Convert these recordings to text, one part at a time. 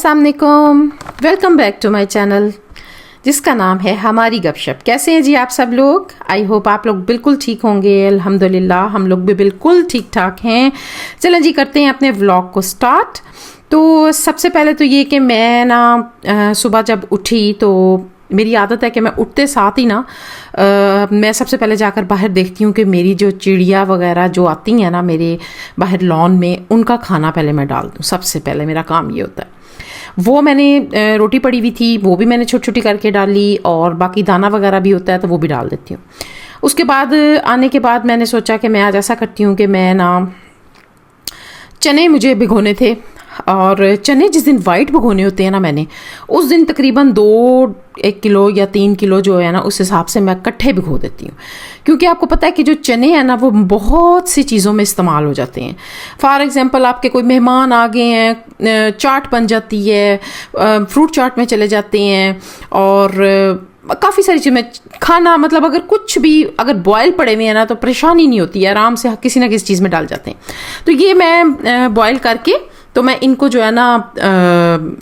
अस्सलाम वालेकुम, welcome back to my channel जिसका नाम है हमारी गपशप। कैसे हैं जी आप सब लोग? आई होप आप लोग बिल्कुल ठीक होंगे। अल्हम्दुलिल्लाह हम लोग भी बिल्कुल ठीक ठाक हैं। चलें जी, करते हैं अपने व्लॉग को स्टार्ट। तो सबसे पहले तो ये कि मैं ना सुबह जब उठी तो मेरी आदत है कि मैं उठते साथ ही ना मैं सबसे पहले जाकर बाहर देखती हूँ कि मेरी जो चिड़िया वगैरह जो आती हैं ना मेरे बाहर लॉन में, उनका खाना पहले मैं डाल दूँ। सबसे पहले मेरा काम ये होता है। वो मैंने रोटी पड़ी हुई थी, वो भी मैंने छोटी छोटी करके डाली, और बाकी दाना वगैरह भी होता है तो वो भी डाल देती हूँ। उसके बाद आने के बाद मैंने सोचा कि मैं आज ऐसा करती हूँ कि मैं ना चने मुझे भिगोने थे, और चने जिस दिन वाइट भिगोने होते हैं ना, मैंने उस दिन तकरीबन 1 किलो या 3 किलो जो है ना, उस हिसाब से मैं इकट्ठे भिगो देती हूँ। क्योंकि आपको पता है कि जो चने हैं ना वो बहुत सी चीज़ों में इस्तेमाल हो जाते हैं। फॉर एग्जांपल आपके कोई मेहमान आ गए हैं, चाट बन जाती है, फ्रूट चाट में चले जाते हैं, और काफ़ी सारी चीज़ें खाना, मतलब अगर कुछ भी अगर बॉयल पड़े हुए हैं ना तो परेशानी नहीं होती है, आराम से किसी ना किसी चीज़ में डाल जाते हैं। तो ये मैं बॉयल करके तो मैं इनको जो है ना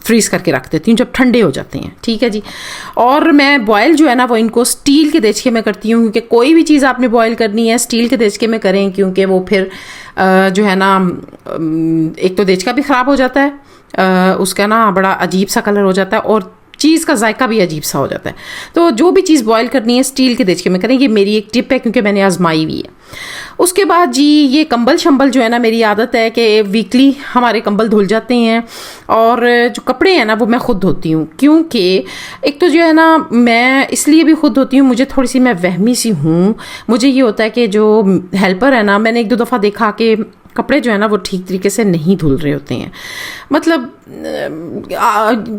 फ्रीज़ करके रख देती हूँ जब ठंडे हो जाते हैं। ठीक है जी। और मैं बॉयल जो है ना वो इनको स्टील के देचके में करती हूँ, क्योंकि कोई भी चीज़ आपने बॉयल करनी है स्टील के देचके में करें, क्योंकि वो फिर जो है ना एक तो देचका भी ख़राब हो जाता है, उसका ना बड़ा अजीब सा कलर हो जाता है, और चीज़ का जायका भी अजीब सा हो जाता है। तो जो भी चीज़ बॉयल करनी है स्टील के देचके में करें, ये मेरी एक टिप है क्योंकि मैंने आजमाई हुई है। उसके बाद जी ये कंबल शंबल जो है ना, मेरी आदत है कि वीकली हमारे कंबल धुल जाते हैं, और जो कपड़े हैं ना वो मैं खुद धोती हूँ। क्योंकि एक तो जो है ना मैं इसलिए भी खुद धोती हूँ, मुझे थोड़ी सी मैं वहमी सी हूँ। मुझे ये होता है कि जो हेल्पर है ना, मैंने 1-2 दफ़ा देखा कि कपड़े जो है ना वो ठीक तरीके से नहीं धुल रहे होते हैं। मतलब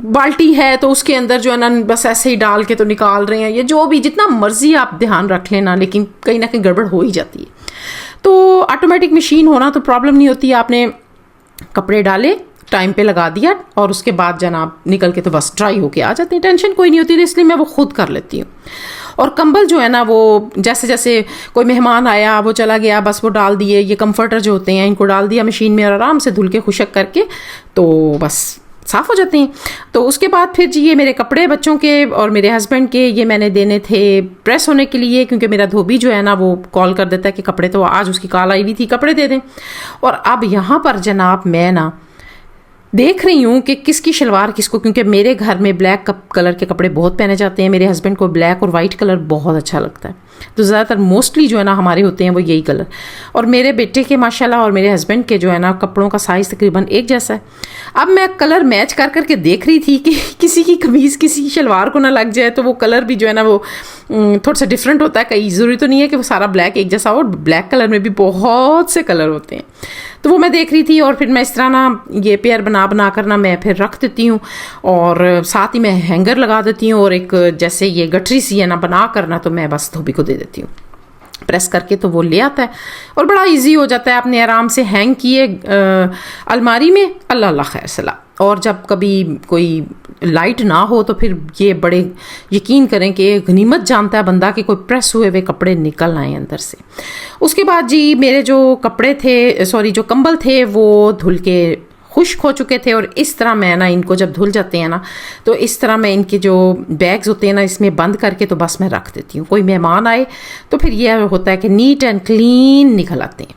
बाल्टी है तो उसके अंदर जो है ना बस ऐसे ही डाल के तो निकाल रहे हैं, ये जो भी जितना मर्जी आप ध्यान रख लेना, लेकिन कहीं ना कहीं गड़बड़ हो ही जाती है। तो ऑटोमेटिक मशीन होना तो प्रॉब्लम नहीं होती, आपने कपड़े डाले, टाइम पे लगा दिया, और उसके बाद जनाब निकल के तो बस ड्राई होके आ जाते हैं, टेंशन कोई नहीं होती। तो इसलिए मैं वो खुद कर लेती हूँ। और कंबल जो है ना वो जैसे जैसे कोई मेहमान आया, वो चला गया, बस वो डाल दिए, ये कंफर्टर जो होते हैं इनको डाल दिया मशीन में, और आराम से धुल के खुशक करके तो बस साफ़ हो जाते हैं। तो उसके बाद फिर जी ये मेरे कपड़े बच्चों के और मेरे हस्बैंड के ये मैंने देने थे प्रेस होने के लिए, क्योंकि मेरा धोबी जो है ना वो कॉल कर देता है कि कपड़े तो आज उसकी कॉल आई हुई थी, कपड़े दे दें। और अब यहाँ पर जनाब मैं ना देख रही हूँ कि किसकी शलवार किसको, क्योंकि मेरे घर में ब्लैक कलर के कपड़े बहुत पहने जाते हैं, मेरे हस्बैंड को ब्लैक और वाइट कलर बहुत अच्छा लगता है, तो ज़्यादातर मोस्टली जो है ना हमारे होते हैं वो यही कलर। और मेरे बेटे के माशाल्लाह और मेरे हस्बैंड के जो है ना कपड़ों का साइज़ तकरीबन एक जैसा है। अब मैं कलर मैच कर करके देख रही थी कि किसी की कमीज़ किसी की शलवार को ना लग जाए, तो वो कलर भी जो है ना वो थोड़ा सा डिफरेंट होता है। कई ज़रूरी तो नहीं है कि वो सारा ब्लैक एक जैसा हो, ब्लैक कलर में भी बहुत से कलर होते हैं। तो वो मैं देख रही थी, और फिर मैं इस तरह ना ये पेयर बना बना कर ना मैं फिर रख देती हूँ, और साथ ही मैं हैंगर लगा देती हूँ, और एक जैसे ये गठरी सी है ना बना कर ना तो मैं बस धोबी को दे देती हूँ प्रेस करके, तो वो ले आता है और बड़ा इजी हो जाता है। आपने आराम से हैंग किए अलमारी में, अल्लाह अल्लाह खैर सलाह। और जब कभी कोई लाइट ना हो तो फिर ये बड़े यकीन करें कि गनीमत जानता है बंदा कि कोई प्रेस हुए हुए कपड़े निकल आए अंदर से। उसके बाद जी मेरे जो कपड़े थे, सॉरी जो कंबल थे, वो धुल के खुश्क हो चुके थे, और इस तरह मैं ना इनको जब धुल जाते हैं ना तो इस तरह मैं इनके जो बैग्स होते हैं ना इसमें बंद करके तो बस मैं रख देती हूँ। कोई मेहमान आए तो फिर यह होता है कि नीट एंड क्लीन निकल आते हैं।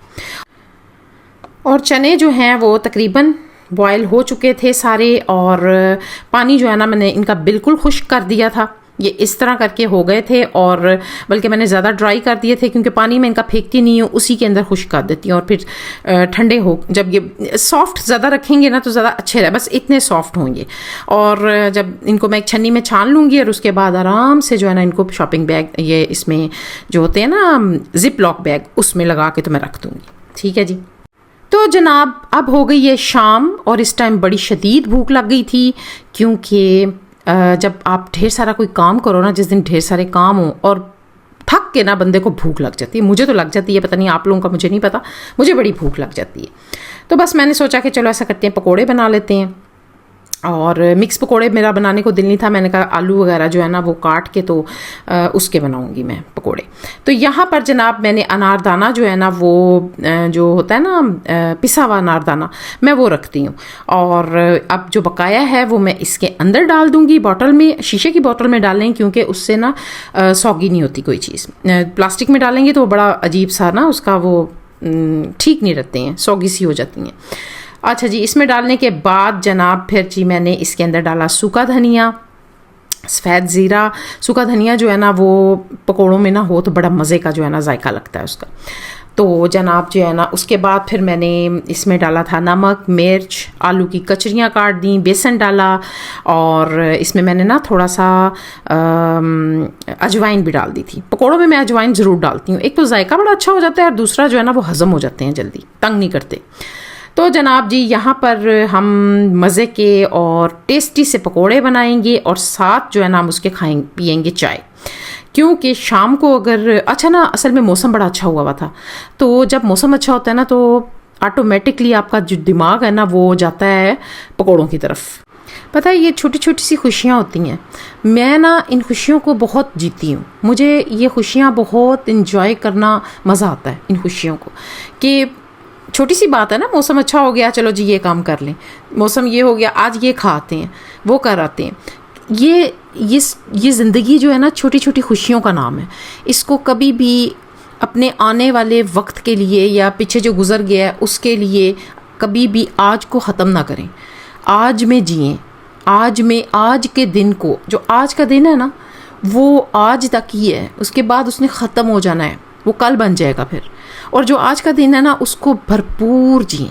और चने जो हैं वो तकरीबन बॉयल हो चुके थे सारे, और पानी जो है ना मैंने इनका बिल्कुल खुश्क कर दिया था, ये इस तरह करके हो गए थे, और बल्कि मैंने ज़्यादा ड्राई कर दिए थे क्योंकि पानी में इनका फेंकती नहीं हूँ, उसी के अंदर खुश्क कर देती हूँ। और फिर ठंडे हो, जब ये सॉफ्ट ज़्यादा रखेंगे ना तो ज़्यादा अच्छे रहे, बस इतने सॉफ्ट होंगे। और जब इनको मैं एक छन्नी में छान लूँगी, और उसके बाद आराम से जो है ना इनको शॉपिंग बैग, ये इसमें जो होते हैं ना जिप लॉक बैग, उसमें लगा के तो मैं रख दूँगी। ठीक है जी। तो जनाब अब हो गई है शाम, और इस टाइम बड़ी शदीद भूख लग गई थी, क्योंकि जब आप ढेर सारा कोई काम करो ना, जिस दिन ढेर सारे काम हो और थक के ना बंदे को भूख लग जाती है। मुझे तो लग जाती है, पता नहीं आप लोगों का मुझे नहीं पता, मुझे बड़ी भूख लग जाती है। तो बस मैंने सोचा कि चलो ऐसा करते हैं, पकोड़े बना लेते हैं। और मिक्स पकोड़े मेरा बनाने को दिल नहीं था, मैंने कहा आलू वगैरह जो है ना वो काट के तो उसके बनाऊंगी मैं पकोड़े। तो यहाँ पर जनाब मैंने अनारदाना जो है ना वो जो होता है ना पिसा हुआ अनारदाना, मैं वो रखती हूँ। और अब जो बकाया है वो मैं इसके अंदर डाल दूँगी बॉटल में, शीशे की बॉटल में डालें क्योंकि उससे ना सौगी नहीं होती कोई चीज़। प्लास्टिक में डालेंगे तो बड़ा अजीब सा ना उसका वो ठीक नहीं रहते हैं, सौगी सी हो जाती हैं। अच्छा जी, इसमें डालने के बाद जनाब फिर जी मैंने इसके अंदर डाला सूखा धनिया, सफ़ेद ज़ीरा। सूखा धनिया जो है ना वो पकोड़ों में ना हो तो बड़ा मज़े का जो है ना जायका लगता है उसका। तो जनाब जो है ना उसके बाद फिर मैंने इसमें डाला था नमक, मिर्च, आलू की कचरियाँ काट दी, बेसन डाला, और इसमें मैंने ना थोड़ा सा अजवाइन भी डाल दी थी। पकोड़ों में मैं अजवाइन ज़रूर डालती हूँ, एक तो जायका बड़ा अच्छा हो जाता है और दूसरा जो है ना वो हज़म हो जाते हैं जल्दी, तंग नहीं करते। तो जनाब जी यहाँ पर हम मज़े के और टेस्टी से पकोड़े बनाएंगे और साथ जो है ना हम उसके खाएंगे पियेंगे चाय, क्योंकि शाम को अगर अच्छा ना असल में मौसम बड़ा अच्छा हुआ था, तो जब मौसम अच्छा होता है ना तो ऑटोमेटिकली आपका जो दिमाग है ना वो जाता है पकोड़ों की तरफ। पता है ये छोटी छोटी सी खुशियाँ होती हैं, मैं ना इन खुशियों को बहुत जीती हूँ, मुझे ये खुशियाँ बहुत इंजॉय करना मज़ा आता है इन खुशियों को। कि छोटी सी बात है ना, मौसम अच्छा हो गया चलो जी ये काम कर लें, मौसम ये हो गया आज ये खाते हैं वो कर आते हैं। ये ज़िंदगी जो है ना छोटी छोटी खुशियों का नाम है। इसको कभी भी अपने आने वाले वक्त के लिए या पीछे जो गुज़र गया है उसके लिए कभी भी आज को ख़त्म ना करें, आज में जिएं, आज के दिन को, जो आज का दिन है ना वो आज तक ही है, उसके बाद उसने ख़त्म हो जाना है, वो कल बन जाएगा फिर। और जो आज का दिन है ना उसको भरपूर जिएं,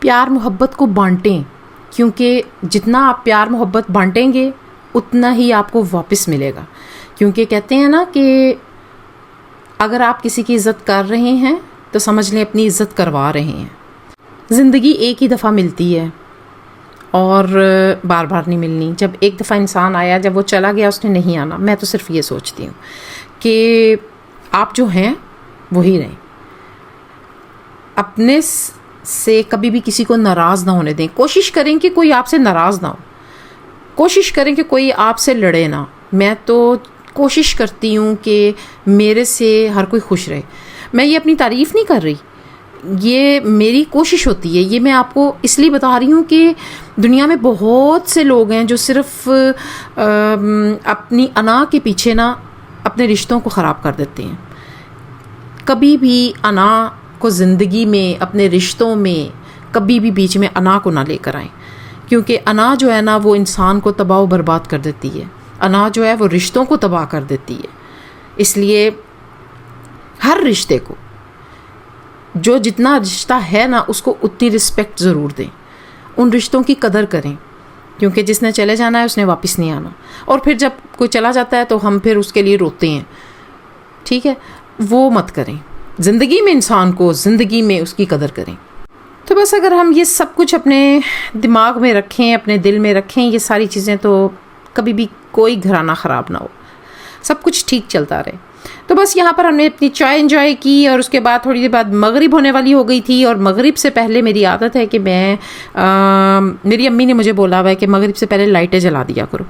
प्यार मोहब्बत को बांटें, क्योंकि जितना आप प्यार मोहब्बत बांटेंगे उतना ही आपको वापस मिलेगा। क्योंकि कहते हैं ना कि अगर आप किसी की इज़्ज़त कर रहे हैं तो समझ लें अपनी इज़्ज़त करवा रहे हैं। ज़िंदगी एक ही दफ़ा मिलती है और बार बार नहीं मिलनी। जब एक दफ़ा इंसान आया, जब वो चला गया उसने नहीं आना। मैं तो सिर्फ ये सोचती हूँ कि आप जो हैं वही रहें, अपने से कभी भी किसी को नाराज़ ना होने दें। कोशिश करें कि कोई आपसे नाराज़ ना हो, कोशिश करें कि कोई आपसे लड़े ना। मैं तो कोशिश करती हूँ कि मेरे से हर कोई खुश रहे। मैं ये अपनी तारीफ़ नहीं कर रही, ये मेरी कोशिश होती है। ये मैं आपको इसलिए बता रही हूँ कि दुनिया में बहुत से लोग हैं जो सिर्फ अपनी अना के पीछे ना अपने रिश्तों को ख़राब कर देते हैं। कभी भी अना को ज़िंदगी में, अपने रिश्तों में कभी भी बीच में अना को ना लेकर आएं, क्योंकि अना जो है ना वो इंसान को तबाह व बर्बाद कर देती है। अना जो है वो रिश्तों को तबाह कर देती है। इसलिए हर रिश्ते को, जो जितना रिश्ता है ना उसको उतनी रिस्पेक्ट ज़रूर दें, उन रिश्तों की कदर करें, क्योंकि जिसने चले जाना है उसने वापस नहीं आना। और फिर जब कोई चला जाता है तो हम फिर उसके लिए रोते हैं, ठीक है, वो मत करें। ज़िंदगी में इंसान को, ज़िंदगी में उसकी कदर करें। तो बस अगर हम ये सब कुछ अपने दिमाग में रखें, अपने दिल में रखें ये सारी चीज़ें, तो कभी भी कोई घराना ख़राब ना हो, सब कुछ ठीक चलता रहे। तो बस यहाँ पर हमने अपनी चाय एंजॉय की और उसके बाद थोड़ी देर बाद मगरिब होने वाली हो गई थी। और मगरिब से पहले मेरी आदत है कि मेरी अम्मी ने मुझे बोला हुआ है कि मगरिब से पहले लाइटें जला दिया करो।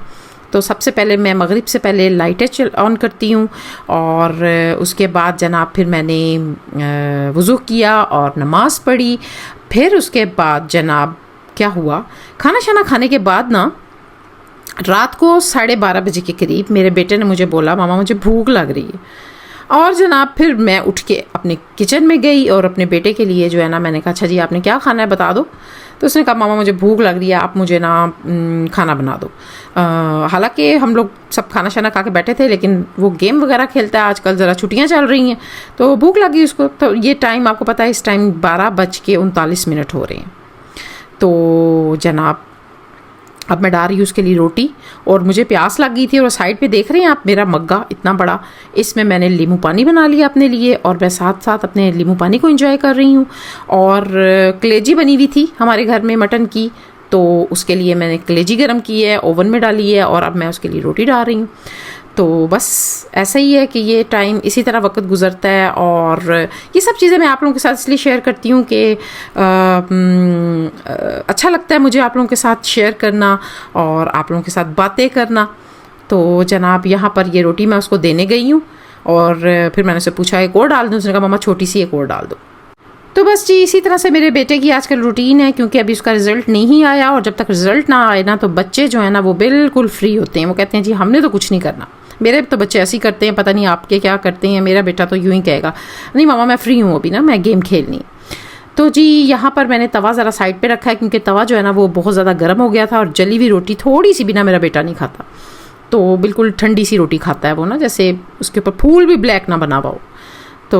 तो सबसे पहले मैं मगरिब से पहले लाइटें ऑन करती हूँ और उसके बाद जनाब फिर मैंने वज़ू किया और नमाज़ पढ़ी। फिर उसके बाद जनाब क्या हुआ, खाना शाना खाने के बाद ना रात को 12:30 बजे के करीब मेरे बेटे ने मुझे बोला मामा मुझे भूख लग रही है। और जनाब फिर मैं उठ के अपने किचन में गई और अपने बेटे के लिए जो है ना मैंने कहा अच्छा जी आपने क्या खाना है बता दो। तो उसने कहा मामा मुझे भूख लग रही है, आप मुझे ना खाना बना दो। हालांकि हम लोग सब खाना शाना खा के बैठे थे, लेकिन वो गेम वगैरह खेलता है आजकल, ज़रा छुट्टियां चल रही हैं तो भूख लगी उसको। तो ये टाइम आपको पता है इस टाइम 12:39 हो रहे हैं। तो जनाब अब मैं डाल रही हूँ उसके लिए रोटी और मुझे प्यास लग गई थी। और साइड पे देख रहे हैं आप मेरा मग्गा इतना बड़ा, इसमें मैंने नींबू पानी बना लिया अपने लिए और मैं साथ साथ अपने नींबू पानी को एंजॉय कर रही हूँ। और कलेजी बनी हुई थी हमारे घर में मटन की, तो उसके लिए मैंने कलेजी गर्म की है, ओवन में डाली है और अब मैं उसके लिए रोटी डाल रही हूँ। तो बस ऐसा ही है कि ये टाइम इसी तरह वक्त गुजरता है। और ये सब चीज़ें मैं आप लोगों के साथ इसलिए शेयर करती हूँ कि अच्छा लगता है मुझे आप लोगों के साथ शेयर करना और आप लोगों के साथ बातें करना। तो जनाब यहाँ पर ये रोटी मैं उसको देने गई हूँ और फिर मैंने उससे पूछा एक और डाल दूँ, उसने कहा मम्मा छोटी सी एक और डाल दो। तो बस जी इसी तरह से मेरे बेटे की आजकल रूटीन है, क्योंकि अभी उसका रिज़ल्ट नहीं आया और जब तक रिज़ल्ट ना आए ना तो बच्चे जो है ना वो बिल्कुल फ्री होते हैं। वो कहते हैं जी हमने तो कुछ नहीं करना। मेरे तो बच्चे ऐसे ही करते हैं, पता नहीं आपके क्या करते हैं। मेरा बेटा तो यूँ ही कहेगा नहीं मामा मैं फ्री हूँ अभी ना, मैं गेम खेलनी। तो जी यहाँ पर मैंने तवा ज़रा साइड पे रखा है, क्योंकि तवा जो है ना वो बहुत ज़्यादा गर्म हो गया था और जली हुई रोटी थोड़ी सी भी ना मेरा बेटा नहीं खाता। तो बिल्कुल ठंडी सी रोटी खाता है वो ना, जैसे उसके ऊपर फूल भी ब्लैक ना बना हुआ हो। तो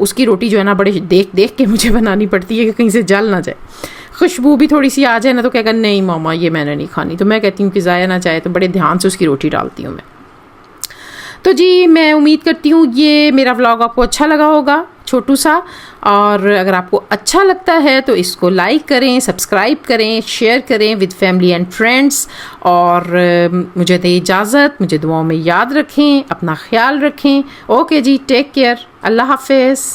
उसकी रोटी जो है ना बड़े देख देख के मुझे बनानी पड़ती है कि कहीं से जल ना जाए, खुशबू भी थोड़ी सी आ जाए ना तो कहेगा नहीं मामा ये मैंने नहीं खानी। तो मैं कहती हूँ कि ज़ाया ना जाए, तो बड़े ध्यान से उसकी रोटी डालती हूँ मैं। तो जी मैं उम्मीद करती हूँ ये मेरा व्लॉग आपको अच्छा लगा होगा, छोटू सा। और अगर आपको अच्छा लगता है तो इसको लाइक करें, सब्सक्राइब करें, शेयर करें विद फैमिली एंड फ्रेंड्स। और मुझे दें इजाज़त, मुझे दुआओं में याद रखें, अपना ख्याल रखें। ओके जी, टेक केयर, अल्लाह हाफिज़।